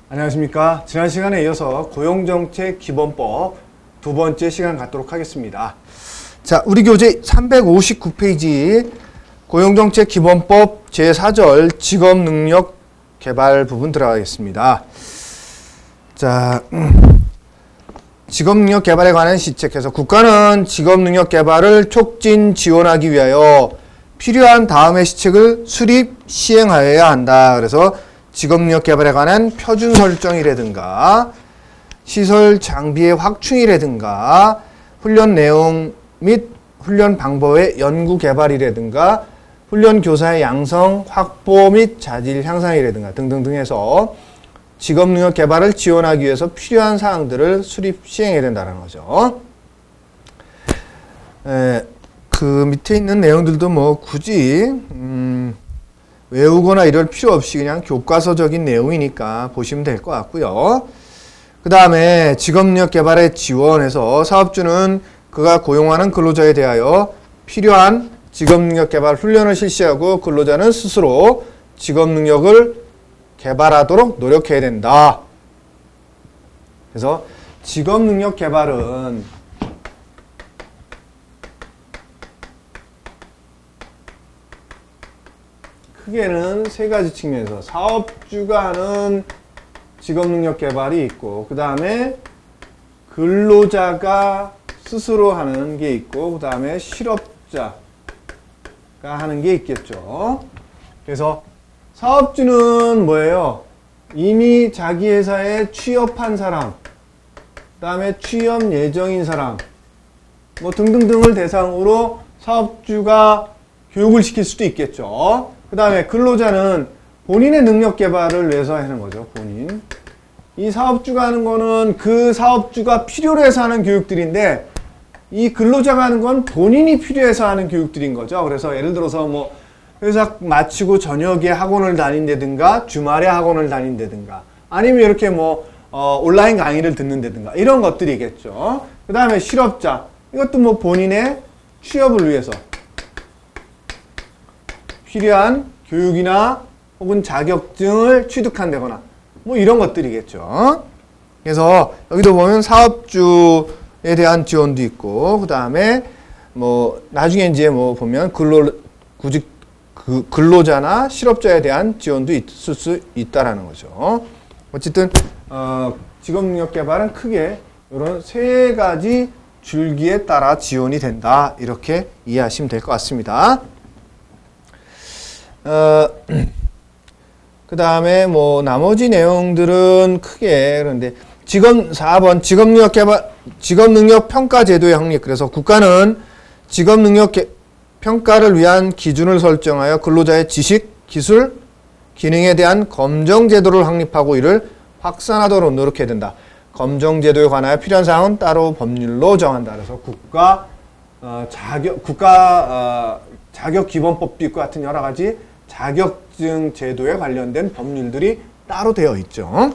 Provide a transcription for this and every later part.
안녕하십니까. 지난 시간에 이어서 고용정책 기본법 두 번째 시간 갖도록 하겠습니다. 자, 우리 교재 359페이지 고용정책 기본법 제4절 직업능력 개발 부분 들어가겠습니다. 자, 직업능력 개발에 관한 시책에서 국가는 직업능력 개발을 촉진 지원하기 위하여 필요한 다음의 시책을 수립 시행하여야 한다. 그래서 직업능력 개발에 관한 표준 설정이라든가 시설 장비의 확충이라든가 훈련 내용 및 훈련 방법의 연구 개발이라든가 훈련 교사의 양성 확보 및 자질 향상이라든가 등등등 해서 직업능력 개발을 지원하기 위해서 필요한 사항들을 수립 시행해야 된다는 거죠. 그 밑에 있는 내용들도 뭐 굳이 외우거나 이럴 필요 없이 그냥 교과서적인 내용이니까 보시면 될 것 같고요. 그 다음에 직업능력 개발에 지원해서 사업주는 그가 고용하는 근로자에 대하여 필요한 직업능력 개발 훈련을 실시하고 근로자는 스스로 직업능력을 개발하도록 노력해야 된다. 그래서 직업능력 개발은 크게는 세 가지 측면에서 사업주가 하는 직업능력 개발이 있고, 그 다음에 근로자가 스스로 하는 게 있고, 그 다음에 실업자가 하는 게 있겠죠. 그래서 사업주는 뭐예요? 이미 자기 회사에 취업한 사람, 그 다음에 취업 예정인 사람, 뭐 등등등을 대상으로 사업주가 교육을 시킬 수도 있겠죠. 그 다음에 근로자는 본인의 능력 개발을 위해서 하는 거죠. 본인. 이 사업주가 하는 거는 그 사업주가 필요로 해서 하는 교육들인데, 이 근로자가 하는 건 본인이 필요해서 하는 교육들인 거죠. 그래서 예를 들어서 뭐 회사 마치고 저녁에 학원을 다닌다든가 주말에 학원을 다닌다든가 아니면 이렇게 뭐 온라인 강의를 듣는다든가 이런 것들이겠죠. 그 다음에 실업자, 이것도 뭐 본인의 취업을 위해서 필요한 교육이나 혹은 자격증을 취득한다거나 뭐 이런 것들이겠죠. 그래서 여기도 보면 사업주에 대한 지원도 있고, 그 다음에 뭐 나중에 이제 뭐 보면 근로자나 실업자에 대한 지원도 있을 수 있다라는 거죠. 어쨌든 직업능력 개발은 크게 이런 세 가지 줄기에 따라 지원이 된다, 이렇게 이해하시면 될 것 같습니다. 그 다음에 뭐 나머지 내용들은 크게 그런데 4번 직업능력 평가 제도의 확립. 그래서 국가는 직업능력 평가를 위한 기준을 설정하여 근로자의 지식, 기술, 기능에 대한 검정 제도를 확립하고 이를 확산하도록 노력해야 된다. 검정 제도에 관하여 필요한 사항은 따로 법률로 정한다. 그래서 자격 기본법도 있고 같은 여러 가지 자격증 제도에 관련된 법률들이 따로 되어 있죠.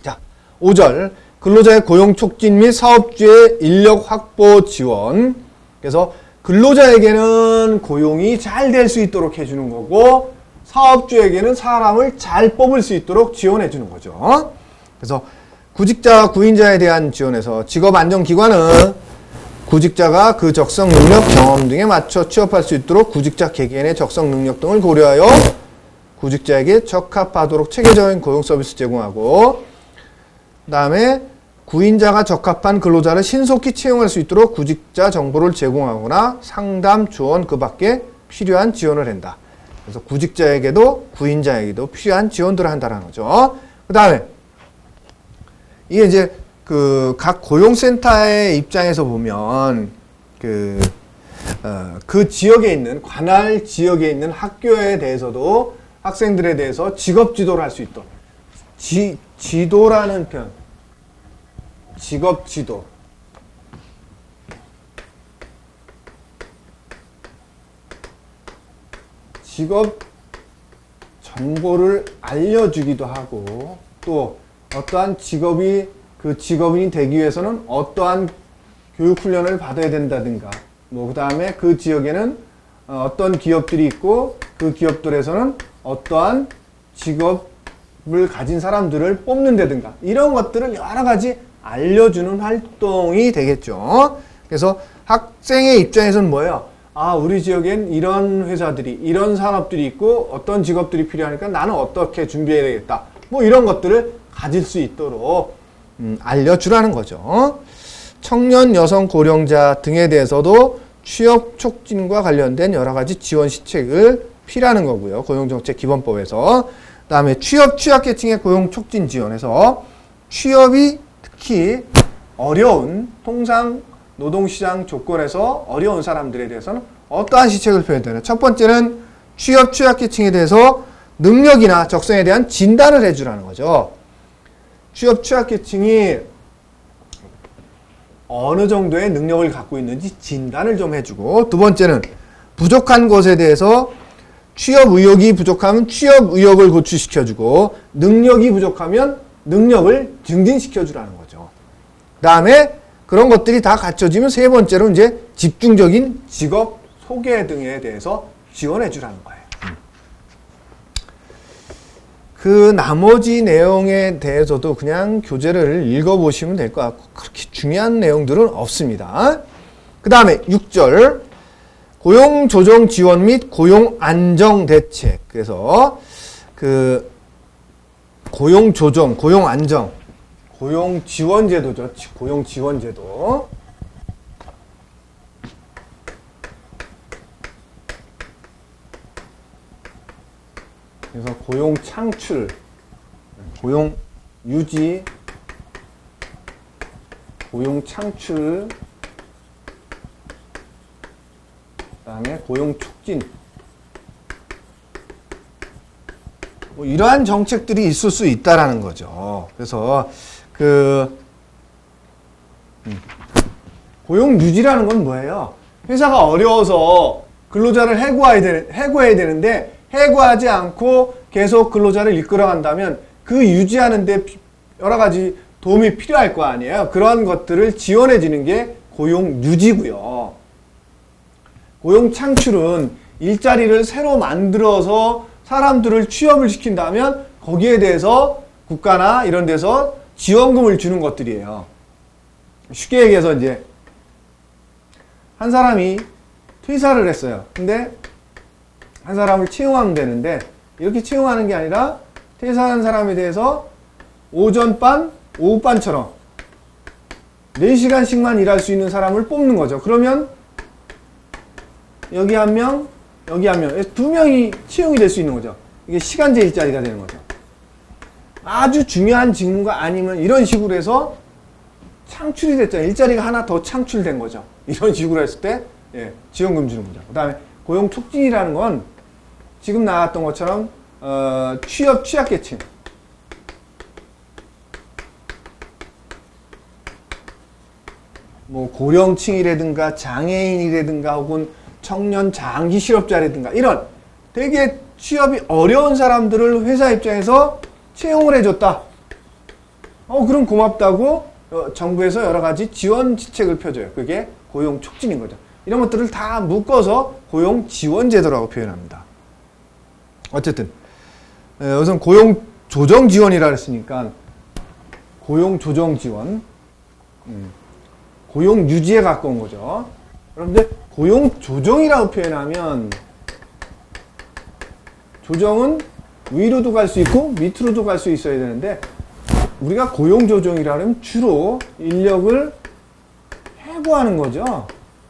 자, 5절 근로자의 고용 촉진 및 사업주의 인력 확보 지원. 그래서 근로자에게는 고용이 잘 될 수 있도록 해주는 거고, 사업주에게는 사람을 잘 뽑을 수 있도록 지원해 주는 거죠. 그래서 구직자와 구인자에 대한 지원에서 직업안정기관은 구직자가 그 적성 능력, 경험 등에 맞춰 취업할 수 있도록 구직자 개개인의 적성 능력 등을 고려하여 구직자에게 적합하도록 체계적인 고용 서비스 제공하고, 그 다음에 구인자가 적합한 근로자를 신속히 채용할 수 있도록 구직자 정보를 제공하거나 상담, 조언 그 밖에 필요한 지원을 한다. 그래서 구직자에게도 구인자에게도 필요한 지원들을 한다는 거죠. 그 다음에 이게 이제 그 각 고용센터의 입장에서 보면 그 지역에 있는 관할 지역에 있는 학교에 대해서도 학생들에 대해서 직업 지도를 할 수 있도록 지도라는 편, 직업 지도, 직업 정보를 알려주기도 하고, 또 어떠한 직업이 그 직업인이 되기 위해서는 어떠한 교육 훈련을 받아야 된다든가, 뭐 그 다음에 그 지역에는 어떤 기업들이 있고 그 기업들에서는 어떠한 직업 직업을 가진 사람들을 뽑는다든가 이런 것들을 여러 가지 알려주는 활동이 되겠죠. 그래서 학생의 입장에서는 뭐예요? 아, 우리 지역엔 이런 회사들이, 이런 산업들이 있고 어떤 직업들이 필요하니까 나는 어떻게 준비해야 되겠다. 뭐 이런 것들을 가질 수 있도록 알려주라는 거죠. 청년, 여성, 고령자 등에 대해서도 취업 촉진과 관련된 여러 가지 지원 시책을 피라는 거고요. 고용정책기본법에서. 그다음에 취업 취약계층의 고용 촉진 지원에서 취업이 특히 어려운 통상 노동시장 조건에서 어려운 사람들에 대해서는 어떠한 시책을 펴야 되나? 첫 번째는 취업 취약계층에 대해서 능력이나 적성에 대한 진단을 해주라는 거죠. 취업 취약계층이 어느 정도의 능력을 갖고 있는지 진단을 좀 해주고, 두 번째는 부족한 것에 대해서 취업 의욕이 부족하면 취업 의욕을 고취시켜주고, 능력이 부족하면 능력을 증진시켜주라는 거죠. 그 다음에 그런 것들이 다 갖춰지면 세 번째로 이제 집중적인 직업 소개 등에 대해서 지원해주라는 거예요. 그 나머지 내용에 대해서도 그냥 교재를 읽어보시면 될 것 같고 그렇게 중요한 내용들은 없습니다. 그 다음에 6절 고용조정 지원 및 고용안정대책. 그래서 그 고용조정, 고용안정, 고용지원제도죠. 고용지원제도. 그래서 고용 창출, 고용 유지, 고용 창출, 그다음에 고용 촉진. 뭐 이러한 정책들이 있을 수 있다라는 거죠. 그래서 고용 유지라는 건 뭐예요? 회사가 어려워서 근로자를 해고해야 되는데 해고하지 않고 계속 근로자를 이끌어간다면 그 유지하는데 여러 가지 도움이 필요할 거 아니에요. 그런 것들을 지원해 주는 게 고용 유지고요. 고용 창출은 일자리를 새로 만들어서 사람들을 취업을 시킨다면 거기에 대해서 국가나 이런 데서 지원금을 주는 것들이에요. 쉽게 얘기해서 이제 한 사람이 퇴사를 했어요. 근데 한 사람을 채용하면 되는데 이렇게 채용하는 게 아니라 퇴사한 사람에 대해서 오전반, 오후반처럼 4시간씩만 일할 수 있는 사람을 뽑는 거죠. 그러면 여기 한 명, 여기 한 명, 2명이 채용이 될 수 있는 거죠. 이게 시간제 일자리가 되는 거죠. 아주 중요한 직무가 아니면 이런 식으로 해서 창출이 됐잖아요. 일자리가 하나 더 창출된 거죠. 이런 식으로 했을 때 지원금 주는 거죠. 그 다음에 고용 촉진이라는 건 지금 나왔던 것처럼 취업 취약계층, 뭐 고령층이라든가 장애인이라든가 혹은 청년 장기 실업자라든가 이런 되게 취업이 어려운 사람들을 회사 입장에서 채용을 해줬다. 그럼 고맙다고 정부에서 여러 가지 지원 지책을 펴줘요. 그게 고용 촉진인 거죠. 이런 것들을 다 묶어서 고용 지원 제도라고 표현합니다. 어쨌든 우선 고용 조정 지원이라 했으니까 고용 조정 지원, 고용 유지에 가까운 거죠. 그런데 고용 조정이라고 표현하면 조정은 위로도 갈 수 있고 밑으로도 갈 수 있어야 되는데 우리가 고용 조정이라면 주로 인력을 해고하는 거죠.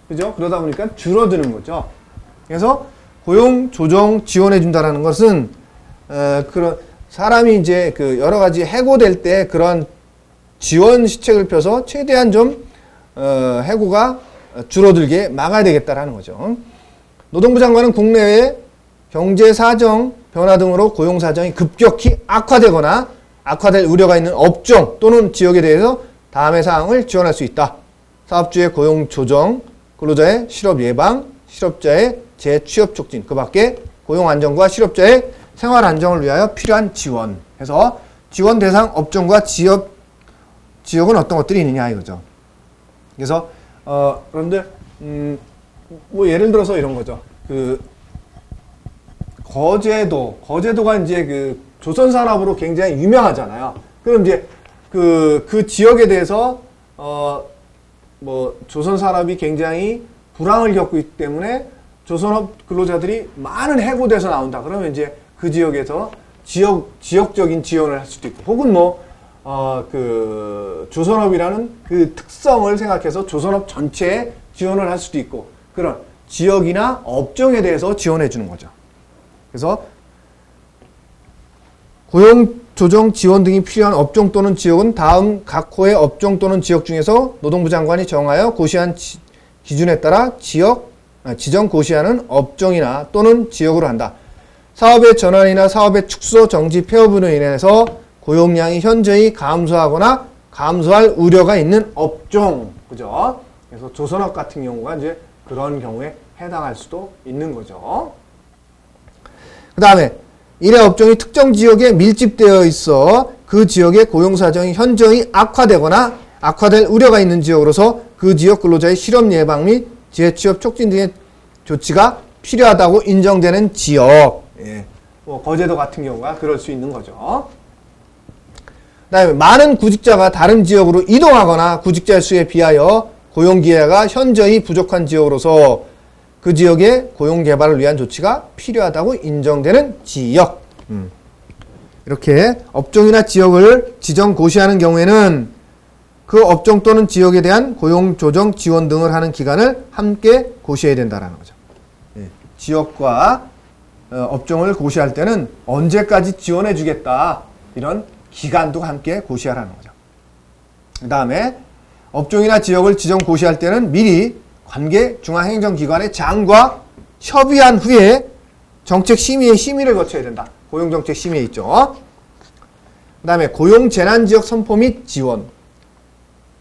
그죠? 그러다 보니까 줄어드는 거죠. 그래서 고용 조정 지원해 준다라는 것은 그런 사람이 이제 그 여러 가지 해고될 때 그런 지원 시책을 펴서 최대한 좀 해고가 줄어들게 막아야 되겠다라는 거죠. 노동부 장관은 국내외 경제 사정 변화 등으로 고용 사정이 급격히 악화되거나 악화될 우려가 있는 업종 또는 지역에 대해서 다음의 사항을 지원할 수 있다. 사업주의 고용 조정, 근로자의 실업 예방, 실업자의 재취업 촉진, 그 밖에 고용 안정과 실업자의 생활 안정을 위하여 필요한 지원 해서 지원 대상 업종과 지역은 어떤 것들이 있느냐 이거죠. 그래서 그런데 뭐 예를 들어서 이런 거죠. 그 거제도가 이제 그 조선 산업으로 굉장히 유명하잖아요. 그럼 이제 그 지역에 대해서 뭐 조선 산업이 굉장히 불황을 겪고 있기 때문에 조선업 근로자들이 많은 해고돼서 나온다. 그러면 이제 그 지역에서 지역적인 지원을 할 수도 있고, 혹은 그 조선업이라는 그 특성을 생각해서 조선업 전체에 지원을 할 수도 있고, 그런 지역이나 업종에 대해서 지원해 주는 거죠. 그래서 고용 조정 지원 등이 필요한 업종 또는 지역은 다음 각 호의 업종 또는 지역 중에서 노동부 장관이 정하여 고시한 기준에 따라 지정 고시하는 업종이나 또는 지역으로 한다. 사업의 전환이나 사업의 축소, 정지, 폐업으로 인해서 고용량이 현저히 감소하거나 감소할 우려가 있는 업종. 그죠? 그래서 조선업 같은 경우가 이제 그런 경우에 해당할 수도 있는 거죠. 그 다음에 일의 업종이 특정 지역에 밀집되어 있어 그 지역의 고용 사정이 현저히 악화되거나 악화될 우려가 있는 지역으로서 그 지역 근로자의 실업 예방 및 재취업 촉진 등의 조치가 필요하다고 인정되는 지역. 예. 뭐 거제도 같은 경우가 그럴 수 있는 거죠. 그다음에 많은 구직자가 다른 지역으로 이동하거나 구직자 수에 비하여 고용 기회가 현저히 부족한 지역으로서 그 지역의 고용 개발을 위한 조치가 필요하다고 인정되는 지역. 이렇게 업종이나 지역을 지정 고시하는 경우에는 그 업종 또는 지역에 대한 고용 조정 지원 등을 하는 기간을 함께 고시해야 된다는 거죠. 예. 지역과 업종을 고시할 때는 언제까지 지원해 주겠다, 이런 기간도 함께 고시하라는 거죠. 그 다음에 업종이나 지역을 지정 고시할 때는 미리 관계 중앙행정기관의 장과 협의한 후에 정책심의의 심의를 거쳐야 된다. 고용정책심의에 있죠. 그 다음에 고용재난지역 선포 및 지원.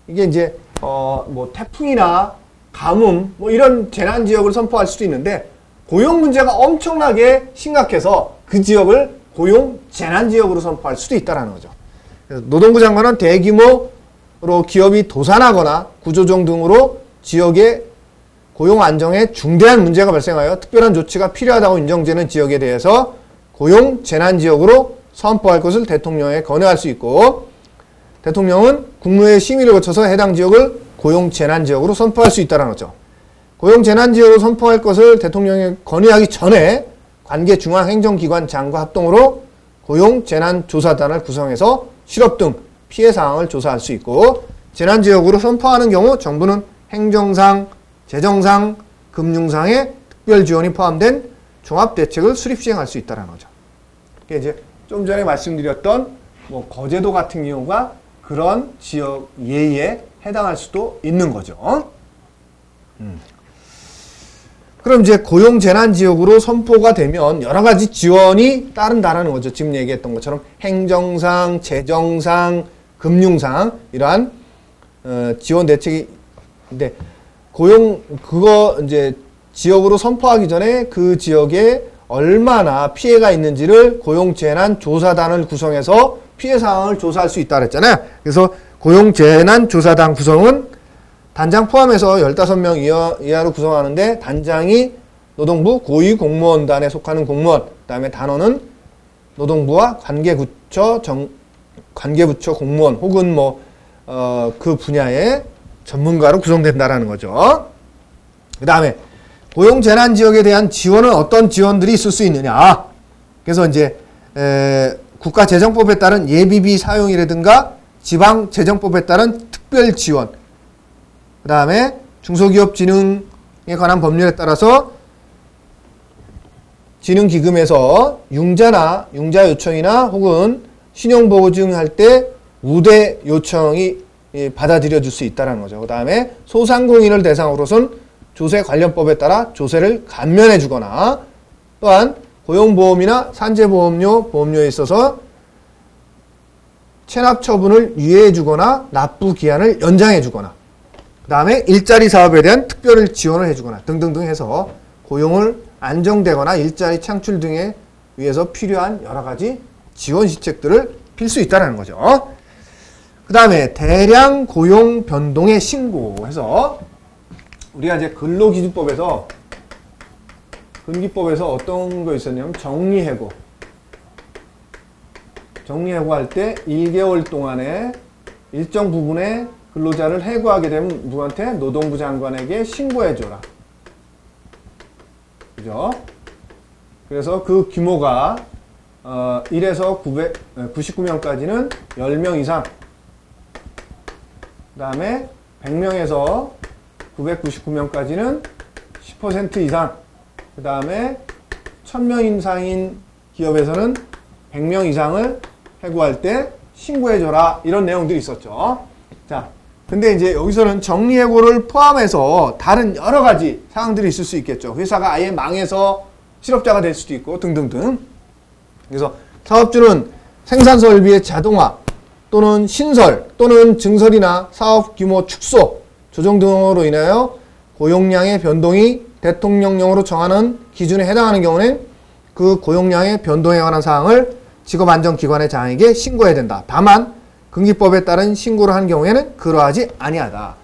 이게 이제 뭐 태풍이나 가뭄 뭐 이런 재난지역을 선포할 수도 있는데, 고용 문제가 엄청나게 심각해서 그 지역을 고용재난지역으로 선포할 수도 있다는 거죠. 그래서 노동부 장관은 대규모로 기업이 도산하거나 구조조정 등으로 지역의 고용 안정에 중대한 문제가 발생하여 특별한 조치가 필요하다고 인정되는 지역에 대해서 고용 재난지역으로 선포할 것을 대통령에 건의할 수 있고, 대통령은 국무회의 심의를 거쳐서 해당 지역을 고용 재난지역으로 선포할 수 있다는 거죠. 고용 재난지역으로 선포할 것을 대통령에 건의하기 전에 관계 중앙행정기관 장과 합동으로 고용 재난조사단을 구성해서 실업 등 피해 사항을 조사할 수 있고, 재난지역으로 선포하는 경우 정부는 행정상, 재정상, 금융상의 특별 지원이 포함된 종합대책을 수립 시행할 수 있다는 거죠. 이게 이제 좀 전에 말씀드렸던 뭐 거제도 같은 경우가 그런 지역 예의에 해당할 수도 있는 거죠. 그럼 이제 고용재난지역으로 선포가 되면 여러 가지 지원이 따른다는 거죠. 지금 얘기했던 것처럼 행정상, 재정상, 금융상 이러한 지원 대책이 인데, 그거 이제 지역으로 선포하기 전에 그 지역에 얼마나 피해가 있는지를 고용재난조사단을 구성해서 피해 상황을 조사할 수 있다 그랬잖아요. 그래서 고용재난조사단 구성은 단장 포함해서 15명 이하로 구성하는데, 단장이 노동부 고위공무원단에 속하는 공무원, 그 다음에 단원은 노동부와 관계부처 공무원 혹은 그 분야의 전문가로 구성된다라는 거죠. 그 다음에 고용재난지역에 대한 지원은 어떤 지원들이 있을 수 있느냐. 그래서 이제 국가재정법에 따른 예비비 사용이라든가 지방재정법에 따른 특별지원, 그 다음에 중소기업진흥에 관한 법률에 따라서 진흥기금에서 융자 요청이나 혹은 신용보증 할 때 우대 요청이 받아들여 줄 수 있다는 거죠. 그 다음에 소상공인을 대상으로선 조세 관련법에 따라 조세를 감면해 주거나, 또한 고용보험이나 산재보험료, 보험료에 있어서 체납 처분을 유예해 주거나 납부 기한을 연장해 주거나, 그 다음에 일자리 사업에 대한 특별 지원을 해 주거나 등등등 해서 고용을 안정되거나 일자리 창출 등에 위해서 필요한 여러 가지 지원 시책들을 필 수 있다는 거죠. 그 다음에 대량 고용 변동의 신고해서 우리가 이제 근로기준법에서 근기법에서 어떤 거 있었냐면 정리해고, 정리해고할 때 1개월 동안에 일정 부분의 근로자를 해고하게 되면 누구한테? 노동부 장관에게 신고해줘라. 그죠? 그래서 그 규모가 1에서 99명까지는 10명 이상, 그 다음에 100명에서 999명까지는 10% 이상, 그 다음에 1000명 이상인 기업에서는 100명 이상을 해고할 때 신고해줘라. 이런 내용들이 있었죠. 자, 근데 이제 여기서는 정리해고를 포함해서 다른 여러 가지 상황들이 있을 수 있겠죠. 회사가 아예 망해서 실업자가 될 수도 있고 등등등. 그래서 사업주는 생산 설비의 자동화 또는 신설 또는 증설이나 사업 규모 축소, 조정 등으로 인하여 고용량의 변동이 대통령령으로 정하는 기준에 해당하는 경우는 그 고용량의 변동에 관한 사항을 직업안전기관의 장에게 신고해야 된다. 다만 근기법에 따른 신고를 한 경우에는 그러하지 아니하다.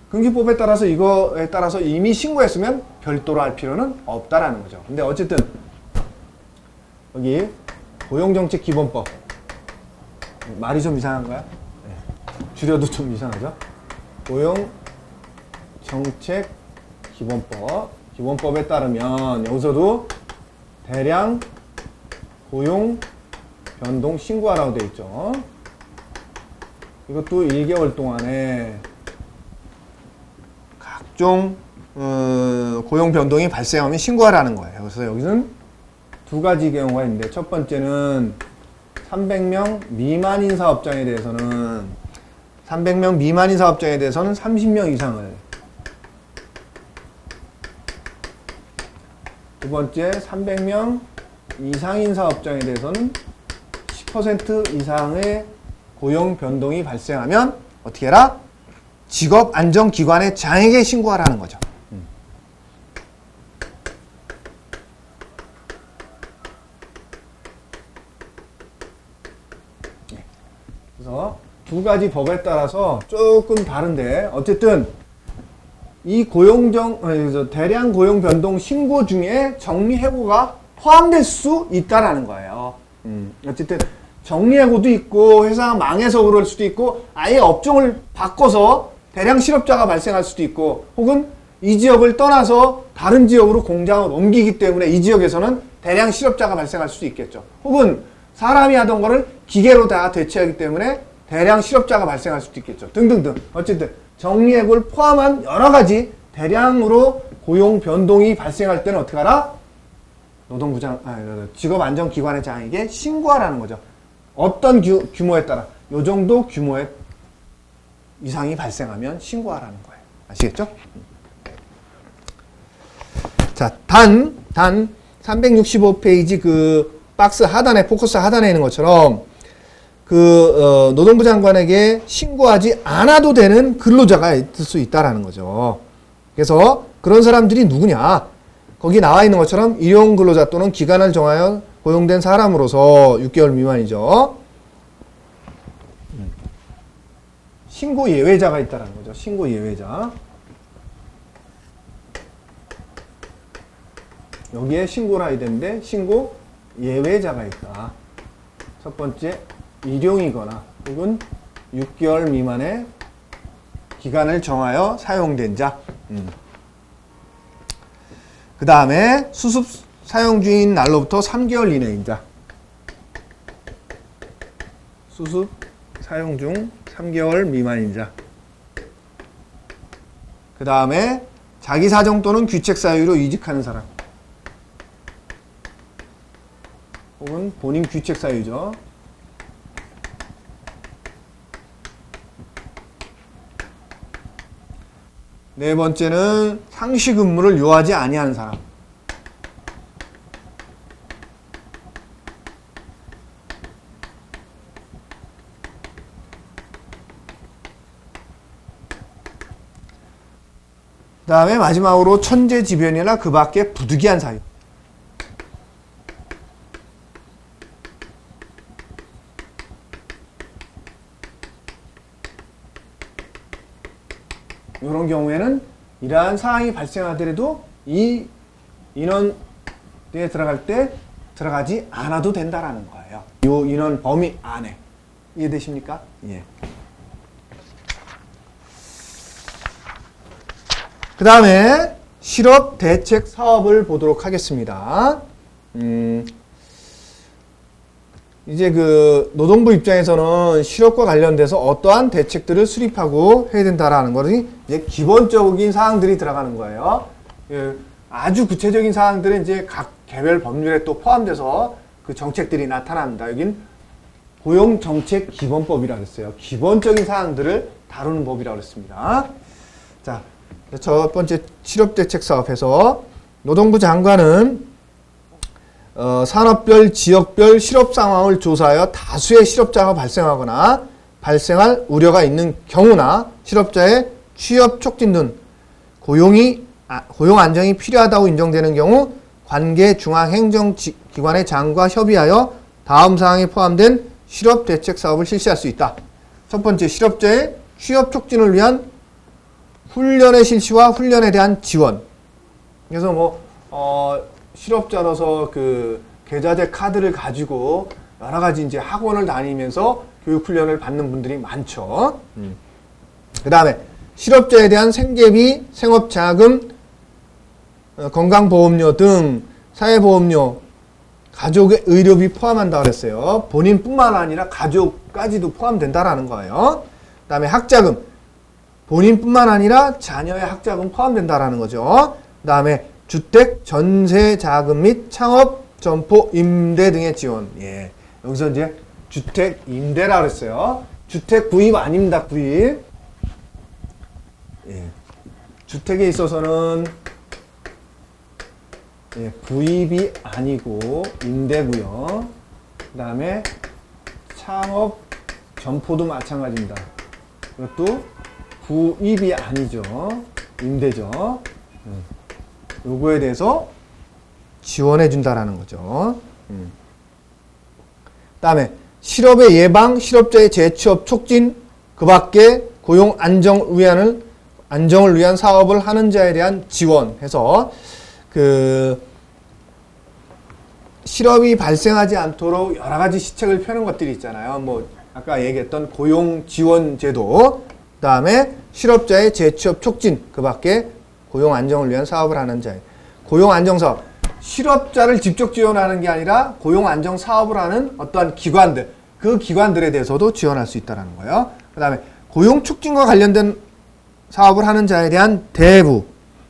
근기법에 따라서 이거에 따라서 이미 신고했으면 별도로 할 필요는 없다라는 거죠. 근데 어쨌든 여기 고용정책기본법 말이 좀 이상한가요? 네. 줄여도 좀 이상하죠? 고용정책기본법 기본법에 따르면 여기서도 대량 고용 변동 신고하라고 되어 있죠. 이것도 1개월 동안에 각종 고용 변동이 발생하면 신고하라는 거예요. 그래서 여기는 두 가지 경우가 있는데, 첫 번째는 300명 미만인 사업장에 대해서는 30명 이상을, 두 번째 300명 이상인 사업장에 대해서는 10% 이상의 고용 변동이 발생하면 어떻게 해라? 직업안전기관의 장에게 신고하라는 거죠. 그래서 두 가지 법에 따라서 조금 다른데, 어쨌든 이 대량 고용 변동 신고 중에 정리해고가 포함될 수 있다라는 거예요. 어쨌든 정리해고도 있고, 회사가 망해서 그럴 수도 있고, 아예 업종을 바꿔서 대량 실업자가 발생할 수도 있고, 혹은 이 지역을 떠나서 다른 지역으로 공장을 옮기기 때문에 이 지역에서는 대량 실업자가 발생할 수도 있겠죠. 혹은 사람이 하던 거를 기계로 다 대체하기 때문에 대량 실업자가 발생할 수도 있겠죠. 등등등. 어쨌든 정리해고를 포함한 여러 가지 대량으로 고용 변동이 발생할 때는 어떻게 하라? 직업안전기관의 장에게 신고하라는 거죠. 어떤 규모에 따라, 요 정도 규모의 이상이 발생하면 신고하라는 거예요. 아시겠죠? 자, 단 365페이지 그 박스 하단에, 포커스 하단에 있는 것처럼 노동부 장관에게 신고하지 않아도 되는 근로자가 있을 수 있다라는 거죠. 그래서 그런 사람들이 누구냐? 거기 나와 있는 것처럼 일용 근로자 또는 기간을 정하여 고용된 사람으로서 6개월 미만이죠. 신고 예외자가 있다라는 거죠. 신고 예외자. 여기에 신고를 해야 되는데 신고 예외자가 있다. 첫 번째, 일용이거나 혹은 6개월 미만의 기간을 정하여 사용된 자. 그 다음에 수습 사용 중인 날로부터 3개월 이내인 자. 수습 사용 중 3개월 미만인 자. 그 다음에 자기 사정 또는 귀책 사유로 이직하는 사람. 혹은 본인 귀책 사유죠. 네 번째는 상시 근무를 요하지 아니하는 사람. 그 다음에 마지막으로 천재지변이나 그 밖에 부득이한 사유. 이런 경우에는 이러한 사항이 발생하더라도 이 인원에 들어갈 때 들어가지 않아도 된다라는 거예요. 요 인원 범위 안에. 이해되십니까? 예. 그 다음에 실업 대책 사업을 보도록 하겠습니다. 이제 그 노동부 입장에서는 실업과 관련돼서 어떠한 대책들을 수립하고 해야 된다라는 것이 이제 기본적인 사항들이 들어가는 거예요. 예, 아주 구체적인 사항들은 이제 각 개별 법률에 또 포함돼서 그 정책들이 나타납니다. 여긴 고용정책기본법이라고 했어요. 기본적인 사항들을 다루는 법이라고 했습니다. 자, 첫 번째 실업대책사업에서 노동부 장관은 산업별, 지역별 실업 상황을 조사하여 다수의 실업자가 발생하거나 발생할 우려가 있는 경우나 실업자의 취업 촉진 등 고용 안정이 필요하다고 인정되는 경우 관계 중앙행정기관의 장과 협의하여 다음 사항에 포함된 실업대책 사업을 실시할 수 있다. 첫 번째, 실업자의 취업 촉진을 위한 훈련의 실시와 훈련에 대한 지원. 그래서 실업자로서 그 계좌제 카드를 가지고 여러 가지 이제 학원을 다니면서 교육 훈련을 받는 분들이 많죠. 그 다음에 실업자에 대한 생계비, 생업자금, 건강보험료 등 사회보험료, 가족의 의료비 포함한다고 그랬어요. 본인뿐만 아니라 가족까지도 포함된다라는 거예요. 그 다음에 학자금, 본인뿐만 아니라 자녀의 학자금 포함된다라는 거죠. 그 다음에 주택 전세 자금 및 창업 점포 임대 등의 지원. 예. 여기서 이제 주택 임대라 그랬어요. 주택 구입 아닙니다. 구입. 예. 주택에 있어서는 예, 구입이 아니고 임대고요. 그 다음에 창업 점포도 마찬가지입니다. 이것도 구입이 아니죠. 임대죠. 요거에 대해서 지원해 준다라는 거죠. 그 다음에 실업의 예방, 실업자의 재취업 촉진, 그 밖에 고용 안정을 위한 사업을 하는 자에 대한 지원해서 그 실업이 발생하지 않도록 여러 가지 시책을 펴는 것들이 있잖아요. 아까 얘기했던 고용 지원 제도, 그 다음에 실업자의 재취업 촉진, 그 밖에 고용 안정을 위한 사업을 하는 자. 고용 안정 사업. 실업자를 직접 지원하는 게 아니라 고용 안정 사업을 하는 어떠한 기관들, 그 기관들에 대해서도 지원할 수 있다는 거예요. 그 다음에 고용 촉진과 관련된 사업을 하는 자에 대한 대부.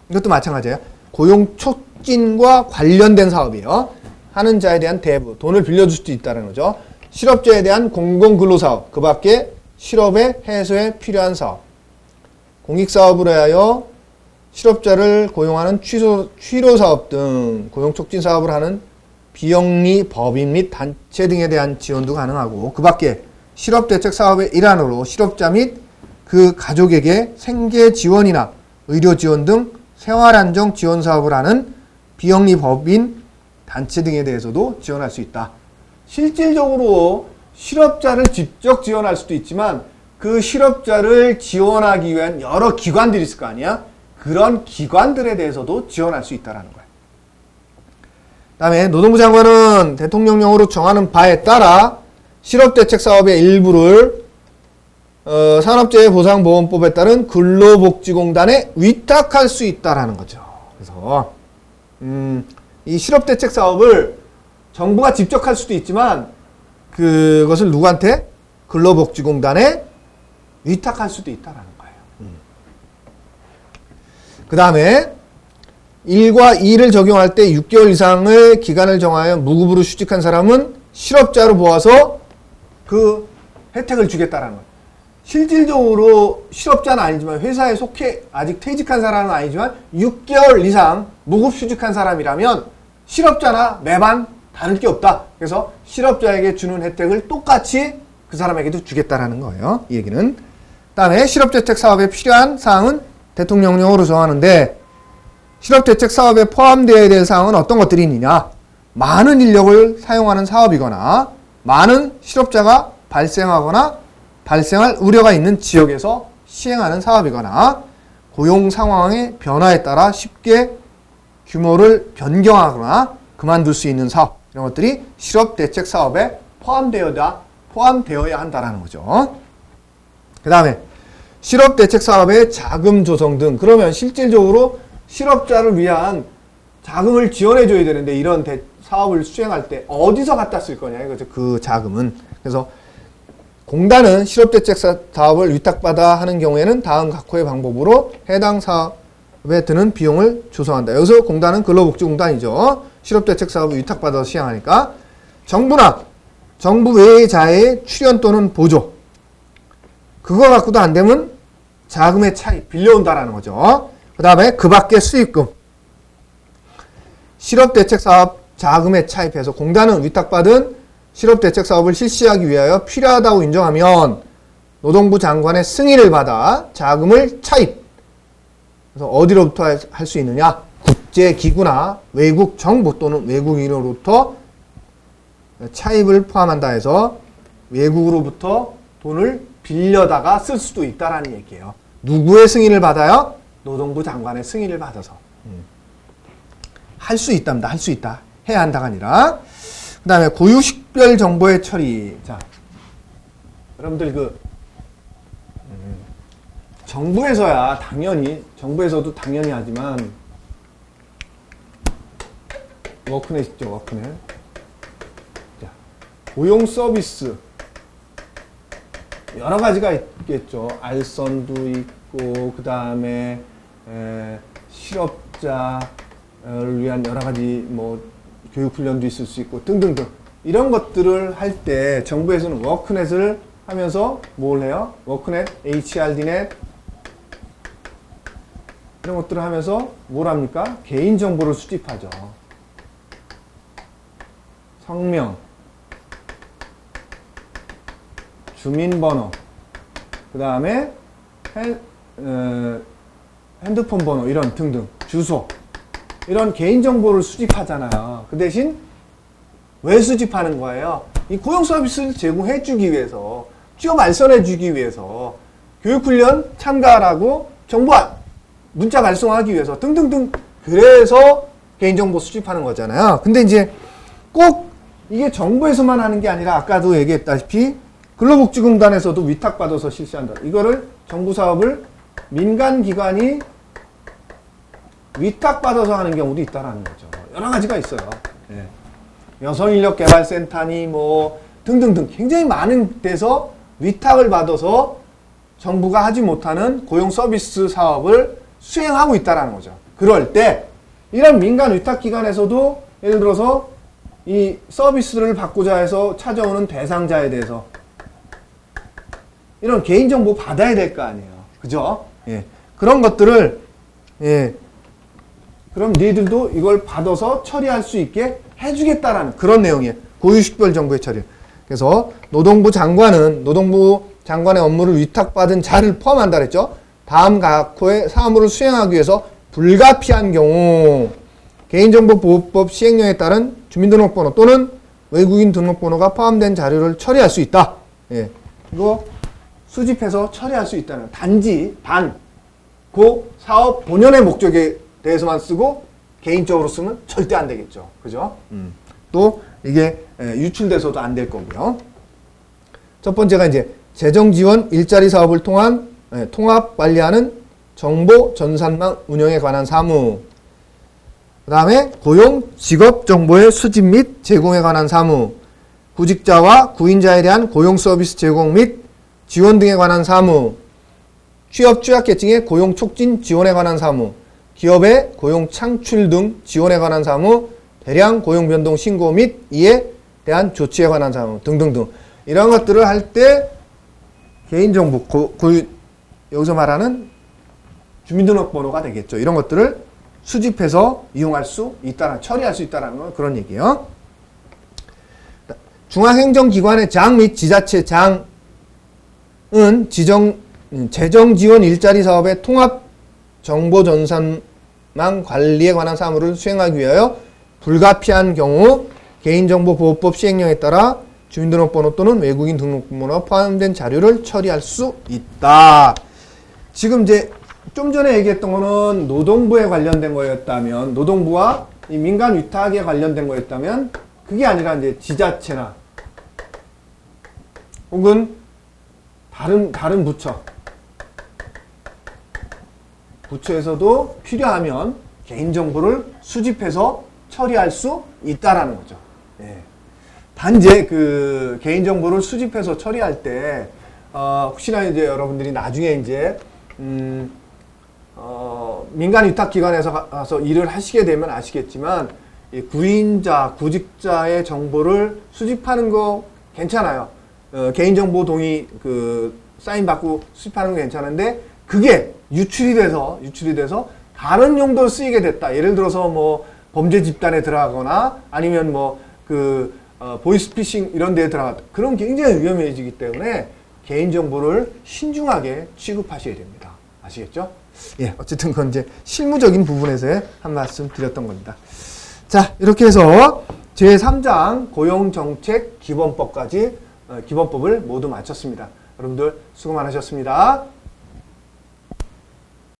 이것도 마찬가지예요. 고용 촉진과 관련된 사업이에요. 하는 자에 대한 대부. 돈을 빌려줄 수도 있다는 거죠. 실업자에 대한 공공근로사업. 그 밖에 실업의 해소에 필요한 사업. 공익사업으로 하여 실업자를 고용하는 취로사업 등 고용촉진 사업을 하는 비영리 법인 및 단체 등에 대한 지원도 가능하고, 그 밖에 실업대책 사업의 일환으로 실업자 및 그 가족에게 생계 지원이나 의료 지원 등 생활안정 지원 사업을 하는 비영리 법인 단체 등에 대해서도 지원할 수 있다. 실질적으로 실업자를 직접 지원할 수도 있지만 그 실업자를 지원하기 위한 여러 기관들이 있을 거 아니야? 그런 기관들에 대해서도 지원할 수 있다는 거예요. 그 다음에 노동부 장관은 대통령령으로 정하는 바에 따라 실업대책 사업의 일부를 산업재해보상보험법에 따른 근로복지공단에 위탁할 수 있다는 거죠. 그래서 이 실업대책 사업을 정부가 직접 할 수도 있지만 그것을 누구한테? 근로복지공단에 위탁할 수도 있다는 거예요. 그 다음에 1과 2를 적용할 때 6개월 이상의 기간을 정하여 무급으로 휴직한 사람은 실업자로 보아서 그 혜택을 주겠다는 거예요. 실질적으로 실업자는 아니지만 회사에 속해 아직 퇴직한 사람은 아니지만 6개월 이상 무급 휴직한 사람이라면 실업자나 매반 다를 게 없다. 그래서 실업자에게 주는 혜택을 똑같이 그 사람에게도 주겠다라는 거예요. 이 얘기는. 다음에 실업대책 사업에 필요한 사항은 대통령령으로 정하는데 실업대책 사업에 포함되어야 될 사항은 어떤 것들이 있느냐. 많은 인력을 사용하는 사업이거나 많은 실업자가 발생하거나 발생할 우려가 있는 지역에서 시행하는 사업이거나 고용 상황의 변화에 따라 쉽게 규모를 변경하거나 그만둘 수 있는 사업, 이런 것들이 실업대책 사업에 포함되어야 한다라는 거죠. 그 다음에 실업대책사업의 자금 조성 등, 그러면 실질적으로 실업자를 위한 자금을 지원해 줘야 되는데 이런 사업을 수행할 때 어디서 갖다 쓸 거냐 이거죠. 그 자금은. 그래서 공단은 실업대책 사업을 위탁받아 하는 경우에는 다음 각호의 방법으로 해당 사업에 드는 비용을 조성한다. 여기서 공단은 근로복지공단이죠. 실업대책 사업을 위탁받아서 시행하니까 정부나 정부 외의 자의 출연 또는 보조, 그거 갖고도 안 되면 자금의 차입, 빌려온다라는 거죠. 그 다음에 그 밖의 수익금, 실업대책사업 자금에 차입해서 공단은 위탁받은 실업대책사업을 실시하기 위하여 필요하다고 인정하면 노동부 장관의 승인을 받아 자금을 차입. 그래서 어디로부터 할 수 있느냐? 국제기구나 외국 정부 또는 외국인으로부터 차입을 포함한다 해서 외국으로부터 돈을 빌려다가 쓸 수도 있다라는 얘기예요. 누구의 승인을 받아요? 노동부 장관의 승인을 받아서. 할 수 있답니다. 할 수 있다. 해야 한다가 아니라. 그 다음에 고유식별 정보의 처리. 자, 여러분들 정부에서야 당연히, 정부에서도 당연히 하지만, 워크넷 있죠, 워크넷. 자, 고용 서비스. 여러 가지가 있겠죠. 알선도 있고, 그 다음에 실업자를 위한 여러 가지 교육훈련도 있을 수 있고 등등등. 이런 것들을 할 때 정부에서는 워크넷을 하면서 뭘 해요? 워크넷, HRD넷 이런 것들을 하면서 뭘 합니까? 개인정보를 수집하죠. 성명, 주민번호, 그 다음에 핸드폰 번호 이런 등등, 주소, 이런 개인정보를 수집하잖아요. 그 대신 왜 수집하는 거예요? 이 고용 서비스를 제공해주기 위해서, 취업 알선해주기 위해서, 교육훈련 참가하라고 정부 문자 발송하기 위해서 등등등. 그래서 개인정보 수집하는 거잖아요. 근데 이제 꼭 이게 정부에서만 하는 게 아니라 아까도 얘기했다시피 근로복지공단에서도 위탁받아서 실시한다. 이거를 정부 사업을 민간기관이 위탁받아서 하는 경우도 있다라는 거죠. 여러 가지가 있어요. 네. 여성인력개발센터니 등등등 굉장히 많은 데서 위탁을 받아서 정부가 하지 못하는 고용 서비스 사업을 수행하고 있다라는 거죠. 그럴 때 이런 민간 위탁기관에서도 예를 들어서 이 서비스를 받고자 해서 찾아오는 대상자에 대해서 이런 개인정보 받아야 될 거 아니에요. 그죠? 예. 그런 것들을, 예. 그럼 너희들도 이걸 받아서 처리할 수 있게 해주겠다라는 그런 내용이에요. 고유식별 정보의 처리. 그래서 노동부 장관은 노동부 장관의 업무를 위탁받은 자를 포함한다 그랬죠. 다음 각호의 사무를 수행하기 위해서 불가피한 경우 개인정보보호법 시행령에 따른 주민등록번호 또는 외국인 등록번호가 포함된 자료를 처리할 수 있다. 예. 이거 수집해서 처리할 수 있다는, 단지 그 사업 본연의 목적에 대해서만 쓰고 개인적으로 쓰면 절대 안 되겠죠. 그죠? 또 이게 유출돼서도 안 될 거고요. 첫 번째가 이제 재정지원 일자리 사업을 통한 통합 관리하는 정보 전산망 운영에 관한 사무. 그 다음에 고용 직업 정보의 수집 및 제공에 관한 사무. 구직자와 구인자에 대한 고용 서비스 제공 및 지원 등에 관한 사무. 취업 취약계층의 고용 촉진 지원에 관한 사무. 기업의 고용 창출 등 지원에 관한 사무. 대량 고용 변동 신고 및 이에 대한 조치에 관한 사무 등등등. 이런 것들을 할 때 개인정보, 여기서 말하는 주민등록번호가 되겠죠. 이런 것들을 수집해서 이용할 수 있다는, 처리할 수 있다는 건 그런 얘기예요. 중앙행정기관의 장 및 지자체 장은 재정지원 일자리 사업의 통합 정보전산망 관리에 관한 사무를 수행하기 위하여 불가피한 경우 개인정보보호법 시행령에 따라 주민등록번호 또는 외국인 등록번호가 포함된 자료를 처리할 수 있다. 지금 이제 좀 전에 얘기했던 거는 노동부에 관련된 거였다면, 노동부와 이 민간 위탁에 관련된 거였다면, 그게 아니라 이제 지자체나 혹은 다른 부처에서도 필요하면 개인정보를 수집해서 처리할 수 있다라는 거죠. 예. 단지 그 개인정보를 수집해서 처리할 때 혹시나 이제 여러분들이 나중에 이제 민간 위탁기관에서 가서 일을 하시게 되면 아시겠지만 이 구인자, 구직자의 정보를 수집하는 거 괜찮아요. 개인정보 동의 그 사인 받고 수집하는 거 괜찮은데 그게 유출이 돼서 다른 용도로 쓰이게 됐다. 예를 들어서 뭐 범죄 집단에 들어가거나 아니면 뭐 그 보이스피싱 이런 데에 들어갔다. 그럼 굉장히 위험해지기 때문에 개인정보를 신중하게 취급하셔야 됩니다. 아시겠죠? 예, 어쨌든 그건 이제 실무적인 부분에서의 한 말씀 드렸던 겁니다. 자, 이렇게 해서 제3장 고용정책 기본법까지 기본법을 모두 마쳤습니다. 여러분들 수고 많으셨습니다.